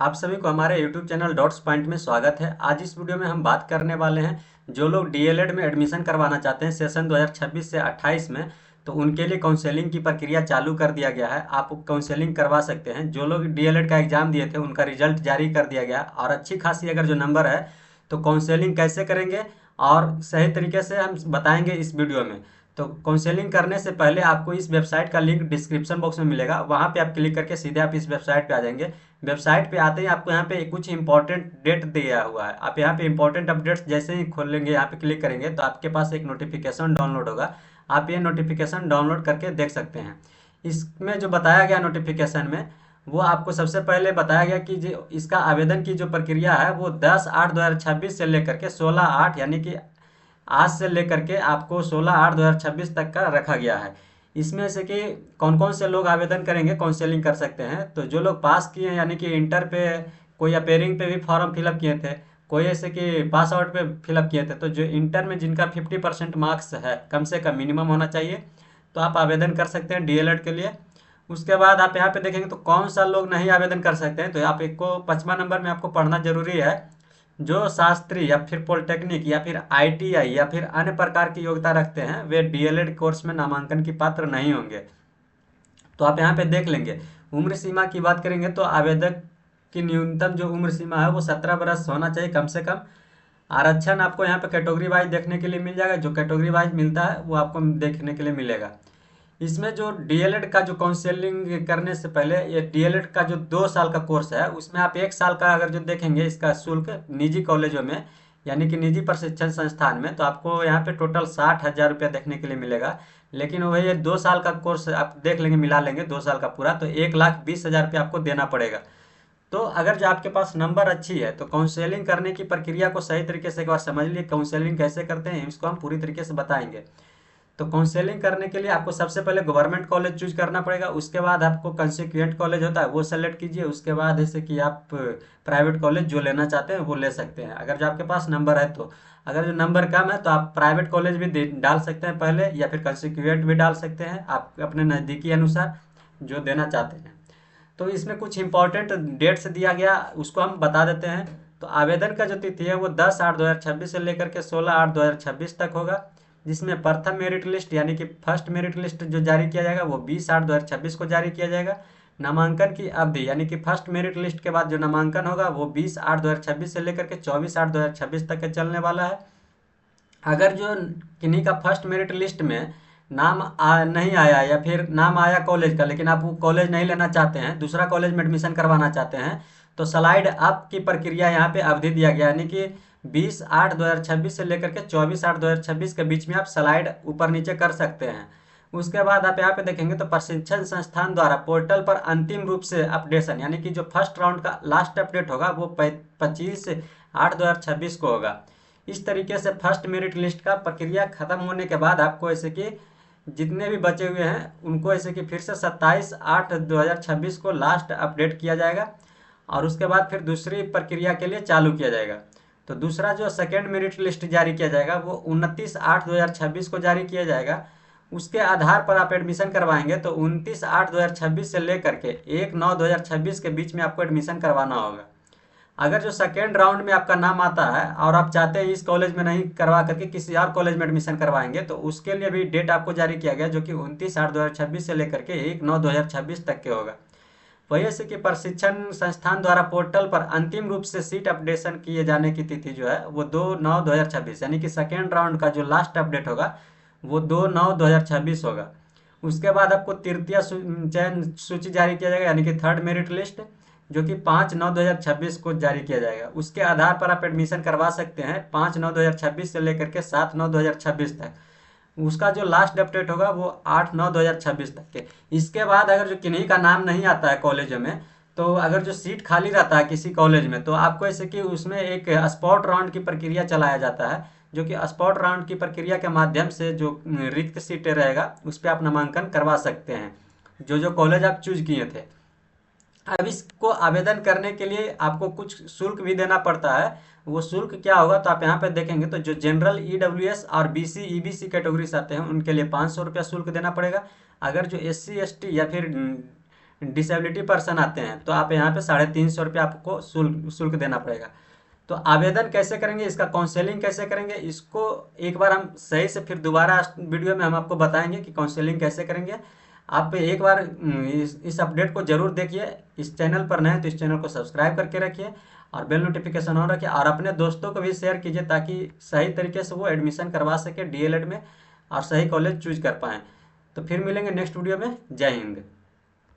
आप सभी को हमारे YouTube चैनल डॉट्स पॉइंट में स्वागत है। आज इस वीडियो में हम बात करने वाले हैं जो लोग डीएलएड में एडमिशन करवाना चाहते हैं सेशन 2026 से 28 में, तो उनके लिए काउंसलिंग की प्रक्रिया चालू कर दिया गया है। आप काउंसलिंग करवा सकते हैं। जो लोग डीएलएड का एग्जाम दिए थे उनका रिजल्ट जारी कर दिया गया और अच्छी खासी अगर जो नंबर है तो काउंसलिंग कैसे करेंगे और सही तरीके से हम बताएंगे इस वीडियो में। तो काउंसलिंग करने से पहले आपको इस वेबसाइट का लिंक डिस्क्रिप्शन बॉक्स में मिलेगा, वहाँ पे आप क्लिक करके सीधे आप इस वेबसाइट पे आ जाएंगे। वेबसाइट पे आते ही आपको यहाँ पे कुछ इंपॉर्टेंट डेट दिया हुआ है। आप यहाँ पे इंपॉर्टेंट अपडेट्स जैसे ही खोलेंगे, यहाँ पे क्लिक करेंगे तो आपके पास एक नोटिफिकेशन डाउनलोड होगा। आप ये नोटिफिकेशन डाउनलोड करके देख सकते हैं। इसमें जो बताया गया नोटिफिकेशन में, वो आपको सबसे पहले बताया गया कि जो इसका आवेदन की जो प्रक्रिया है वो 10/8/2026 से लेकर के 16/8 यानी कि आज से लेकर के आपको 16/8/2026 तक का रखा गया है। इसमें से कि कौन कौन से लोग आवेदन करेंगे, काउंसलिंग कर सकते हैं। तो जो लोग पास किए हैं यानी कि इंटर पे, कोई अपेयरिंग पे भी फॉर्म फिलअप किए थे, कोई ऐसे कि पास आउट पे फिलअप किए थे, तो जो इंटर में जिनका 50% मार्क्स है, कम से कम मिनिमम होना चाहिए, तो आप आवेदन कर सकते हैं डीएलएड के लिए। उसके बाद आप यहाँ पे देखेंगे तो कौन सा लोग नहीं आवेदन कर सकते हैं, तो आप एक को 5वां नंबर में आपको पढ़ना जरूरी है। जो शास्त्री या फिर पॉलिटेक्निक या फिर आईटीआई या फिर अन्य प्रकार की योग्यता रखते हैं वे डीएलएड कोर्स में नामांकन की पात्र नहीं होंगे। तो आप यहाँ पे देख लेंगे। उम्र सीमा की बात करेंगे तो आवेदक की न्यूनतम जो उम्र सीमा है वो 17 वर्ष होना चाहिए कम से कम। आरक्षण आपको यहाँ पे कैटेगरी वाइज देखने के लिए मिल जाएगा। जो कैटेगरी वाइज मिलता है वो आपको देखने के लिए मिलेगा। इसमें जो डीएलएड का जो काउंसलिंग करने से पहले, ये डीएलएड का जो 2 साल का कोर्स है उसमें आप 1 साल का अगर जो देखेंगे इसका शुल्क निजी कॉलेजों में यानी कि निजी प्रशिक्षण संस्थान में, तो आपको यहाँ पे टोटल 60,000 रुपया देखने के लिए मिलेगा। लेकिन वही ये 2 साल का कोर्स आप देख लेंगे, मिला लेंगे 2 साल का पूरा, तो 1,20,000 रुपया आपको देना पड़ेगा। तो अगर जो आपके पास नंबर अच्छी है तो काउंसलिंग करने की प्रक्रिया को सही तरीके से एक बार समझ लिए। काउंसलिंग कैसे करते हैं इसको हम पूरी तरीके से बताएंगे। तो काउंसलिंग करने के लिए आपको सबसे पहले गवर्नमेंट कॉलेज चूज करना पड़ेगा। उसके बाद आपको कंसिक्वेंट कॉलेज होता है वो सेलेक्ट कीजिए। उसके बाद जैसे कि आप प्राइवेट कॉलेज जो लेना चाहते हैं वो ले सकते हैं अगर जो आपके पास नंबर है तो। अगर जो नंबर कम है तो आप प्राइवेट कॉलेज भी डाल सकते हैं पहले, या फिर कंसिक्वेंट भी डाल सकते हैं आप अपने नज़दीकी अनुसार जो देना चाहते हैं। तो इसमें कुछ इंपॉर्टेंट डेट्स दिया गया, उसको हम बता देते हैं। तो आवेदन का जो तिथि है वो 10/8/2026 से लेकर के 16/8/2026 तक होगा, जिसमें प्रथम मेरिट लिस्ट यानी कि फर्स्ट मेरिट लिस्ट जो जारी किया जाएगा वो 20/8/2026 को जारी किया जाएगा। नामांकन की अवधि यानी कि फर्स्ट मेरिट लिस्ट के बाद जो नामांकन होगा वो 20/8/2026 से लेकर के 24/8/2026 तक के चलने वाला है। अगर जो किन्हीं का फर्स्ट मेरिट लिस्ट में नाम नहीं आया या फिर नाम आया कॉलेज का, लेकिन आप वो कॉलेज नहीं लेना चाहते हैं, दूसरा कॉलेज में एडमिशन करवाना चाहते हैं, तो स्लाइड अप की प्रक्रिया यहाँ पे अवधि दिया गया यानी कि 20/8/2026 से लेकर के 24/8/2026 के बीच में आप स्लाइड ऊपर नीचे कर सकते हैं। उसके बाद आप यहाँ पे देखेंगे तो प्रशिक्षण संस्थान द्वारा पोर्टल पर अंतिम रूप से अपडेशन यानी कि जो फर्स्ट राउंड का लास्ट अपडेट होगा वो 25/8/2026 को होगा। इस तरीके से फर्स्ट मेरिट लिस्ट का प्रक्रिया खत्म होने के बाद आपको ऐसे कि जितने भी बचे हुए हैं उनको ऐसे कि फिर से 27/8/2026 को लास्ट अपडेट किया जाएगा और उसके बाद फिर दूसरी प्रक्रिया के लिए चालू किया जाएगा। तो दूसरा जो सेकेंड मेरिट लिस्ट जारी किया जाएगा वो 29/8/2026 को जारी किया जाएगा। उसके आधार पर आप एडमिशन करवाएंगे तो 29/8/2026 से लेकर के 1/9/2026 के बीच में आपको एडमिशन करवाना होगा। अगर जो सेकेंड राउंड में आपका नाम आता है और आप चाहते हैं इस कॉलेज में नहीं करवा करके किसी और कॉलेज में एडमिशन करवाएंगे, तो उसके लिए भी डेट आपको जारी किया गया जो कि 29/8/2026 से लेकर के 1/9/2026 तक के होगा। वही ऐसे कि प्रशिक्षण संस्थान द्वारा पोर्टल पर अंतिम रूप से सीट अपडेशन किए जाने की तिथि जो है वो 2/9/2026 यानी कि सेकेंड राउंड का जो लास्ट अपडेट होगा वो 2/9/2026 होगा। उसके बाद आपको तृतीय चयन सूची जारी किया जाएगा यानी कि थर्ड मेरिट लिस्ट, जो कि 5/9/2026 को जारी किया जाएगा। उसके आधार पर आप एडमिशन करवा सकते हैं 5/9/2026 से लेकर के 7/9/2026 तक। उसका जो लास्ट अपडेट होगा वो 8/9/2026 तक के। इसके बाद अगर जो किन्हीं का नाम नहीं आता है कॉलेजों में, तो अगर जो सीट खाली रहता है किसी कॉलेज में, तो आपको ऐसे कि उसमें एक स्पॉट राउंड की प्रक्रिया चलाया जाता है, जो कि स्पॉट राउंड की प्रक्रिया के माध्यम से जो रिक्त सीटें रहेगा उस पर आप नामांकन करवा सकते हैं जो जो कॉलेज आप चूज किए थे। अब इसको आवेदन करने के लिए आपको कुछ शुल्क भी देना पड़ता है। वो शुल्क क्या होगा तो आप यहाँ पे देखेंगे तो जो जनरल ईडब्ल्यूएस और बीसी ईबीसी कैटेगरी से आते हैं उनके लिए 500 रुपया शुल्क देना पड़ेगा। अगर जो एससी एसटी या फिर डिसेबिलिटी पर्सन आते हैं तो आप यहाँ पे 350 रुपये आपको शुल्क देना पड़ेगा। तो आवेदन कैसे करेंगे, इसका काउंसलिंग कैसे करेंगे, इसको एक बार हम सही से फिर दोबारा वीडियो में हम आपको बताएंगे कि काउंसलिंग कैसे करेंगे। आप एक बार इस अपडेट को जरूर देखिए। इस चैनल पर नए हैं तो इस चैनल को सब्सक्राइब करके रखिए और बेल नोटिफिकेशन ऑन रखिए और अपने दोस्तों को भी शेयर कीजिए ताकि सही तरीके से वो एडमिशन करवा सके डीएलएड में और सही कॉलेज चूज कर पाएँ। तो फिर मिलेंगे नेक्स्ट वीडियो में। जय हिंद।